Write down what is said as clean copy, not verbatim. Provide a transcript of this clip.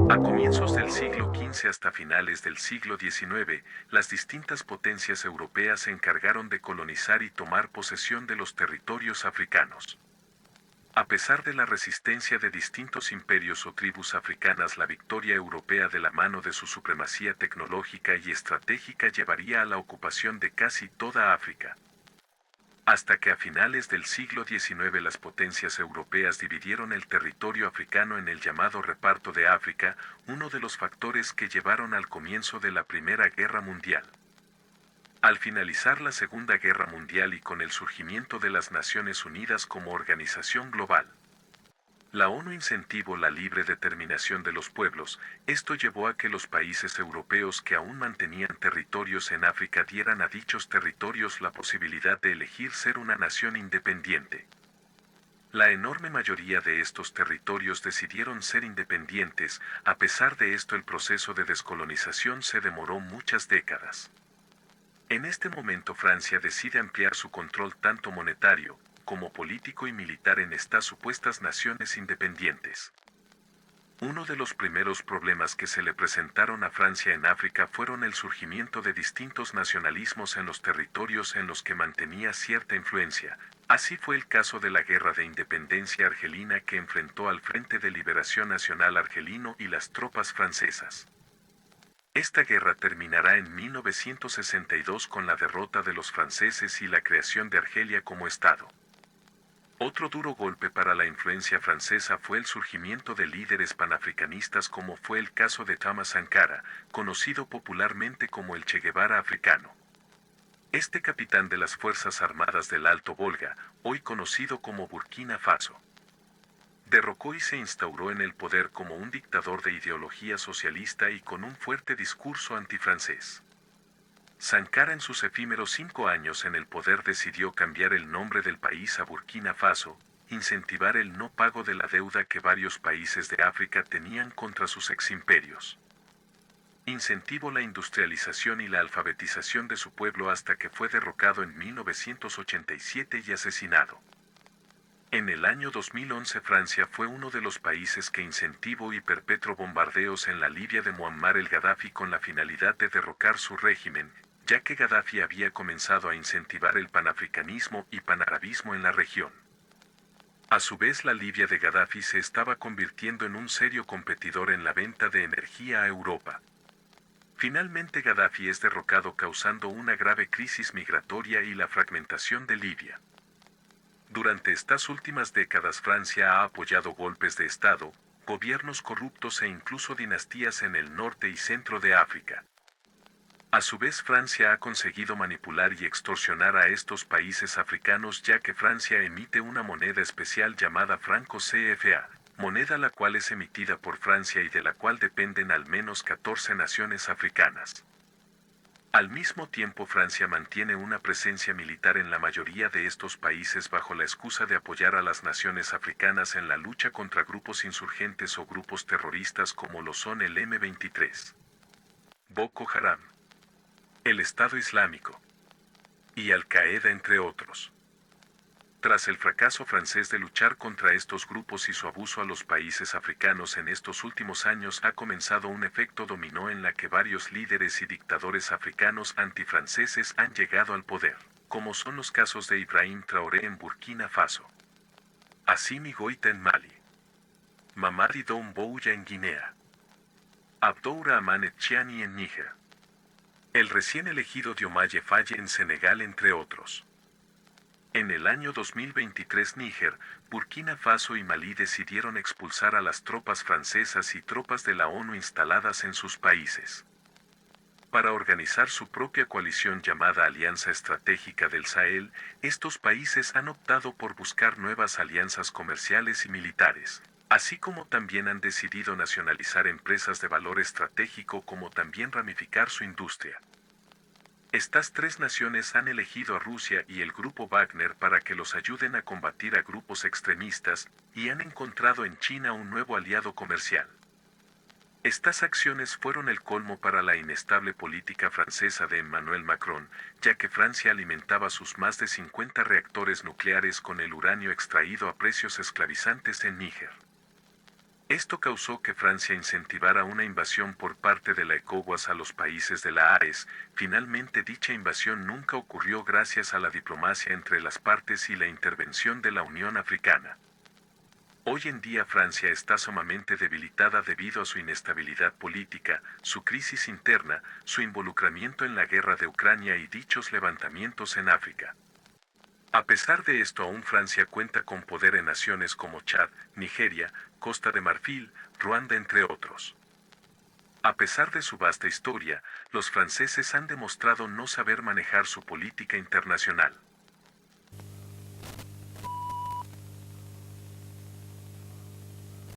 A comienzos del siglo XV hasta finales del siglo XIX, las distintas potencias europeas se encargaron de colonizar y tomar posesión de los territorios africanos. A pesar de la resistencia de distintos imperios o tribus africanas, la victoria europea de la mano de su supremacía tecnológica y estratégica llevaría a la ocupación de casi toda África. Hasta que a finales del siglo XIX las potencias europeas dividieron el territorio africano en el llamado Reparto de África, uno de los factores que llevaron al comienzo de la Primera Guerra Mundial. Al finalizar la Segunda Guerra Mundial y con el surgimiento de las Naciones Unidas como organización global, la ONU incentivó la libre determinación de los pueblos. Esto llevó a que los países europeos que aún mantenían territorios en África dieran a dichos territorios la posibilidad de elegir ser una nación independiente. La enorme mayoría de estos territorios decidieron ser independientes. A pesar de esto, el proceso de descolonización se demoró muchas décadas. En este momento Francia decide ampliar su control tanto monetario, como político y militar en estas supuestas naciones independientes. Uno de los primeros problemas que se le presentaron a Francia en África fueron el surgimiento de distintos nacionalismos en los territorios en los que mantenía cierta influencia. Así fue el caso de la Guerra de Independencia Argelina, que enfrentó al Frente de Liberación Nacional Argelino y las tropas francesas. Esta guerra terminará en 1962 con la derrota de los franceses y la creación de Argelia como Estado. Otro duro golpe para la influencia francesa fue el surgimiento de líderes panafricanistas, como fue el caso de Thomas Sankara, conocido popularmente como el Che Guevara africano. Este capitán de las Fuerzas Armadas del Alto Volga, hoy conocido como Burkina Faso, derrocó y se instauró en el poder como un dictador de ideología socialista y con un fuerte discurso antifrancés. Sankara, en sus efímeros 5 años en el poder, decidió cambiar el nombre del país a Burkina Faso, incentivar el no pago de la deuda que varios países de África tenían contra sus eximperios. Incentivó la industrialización y la alfabetización de su pueblo hasta que fue derrocado en 1987 y asesinado. En el año 2011 Francia fue uno de los países que incentivó y perpetró bombardeos en la Libia de Muammar el-Gaddafi con la finalidad de derrocar su régimen, ya que Gaddafi había comenzado a incentivar el panafricanismo y panarabismo en la región. A su vez, la Libia de Gaddafi se estaba convirtiendo en un serio competidor en la venta de energía a Europa. Finalmente Gaddafi es derrocado, causando una grave crisis migratoria y la fragmentación de Libia. Durante estas últimas décadas Francia ha apoyado golpes de Estado, gobiernos corruptos e incluso dinastías en el norte y centro de África. A su vez, Francia ha conseguido manipular y extorsionar a estos países africanos, ya que Francia emite una moneda especial llamada franco CFA, moneda la cual es emitida por Francia y de la cual dependen al menos 14 naciones africanas. Al mismo tiempo, Francia mantiene una presencia militar en la mayoría de estos países bajo la excusa de apoyar a las naciones africanas en la lucha contra grupos insurgentes o grupos terroristas como lo son el M23, Boko Haram, el Estado Islámico y Al-Qaeda, entre otros. Tras el fracaso francés de luchar contra estos grupos y su abuso a los países africanos en estos últimos años, ha comenzado un efecto dominó en la que varios líderes y dictadores africanos antifranceses han llegado al poder, como son los casos de Ibrahim Traoré en Burkina Faso, Assimi Goïta en Mali, Mamadi Doumbouya en Guinea, Abdourahmane Tchiani en Níger, el recién elegido Diomaye Faye en Senegal, entre otros. En el año 2023 Níger, Burkina Faso y Malí decidieron expulsar a las tropas francesas y tropas de la ONU instaladas en sus países. Para organizar su propia coalición llamada Alianza Estratégica del Sahel, estos países han optado por buscar nuevas alianzas comerciales y militares, así como también han decidido nacionalizar empresas de valor estratégico, como también ramificar su industria. Estas tres naciones han elegido a Rusia y el grupo Wagner para que los ayuden a combatir a grupos extremistas, y han encontrado en China un nuevo aliado comercial. Estas acciones fueron el colmo para la inestable política francesa de Emmanuel Macron, ya que Francia alimentaba sus más de 50 reactores nucleares con el uranio extraído a precios esclavizantes en Níger. Esto causó que Francia incentivara una invasión por parte de la ECOWAS a los países de la AES. Finalmente dicha invasión nunca ocurrió gracias a la diplomacia entre las partes y la intervención de la Unión Africana. Hoy en día Francia está sumamente debilitada debido a su inestabilidad política, su crisis interna, su involucramiento en la guerra de Ucrania y dichos levantamientos en África. A pesar de esto, aún Francia cuenta con poder en naciones como Chad, Nigeria, Costa de Marfil, Ruanda, entre otros. A pesar de su vasta historia, los franceses han demostrado no saber manejar su política internacional.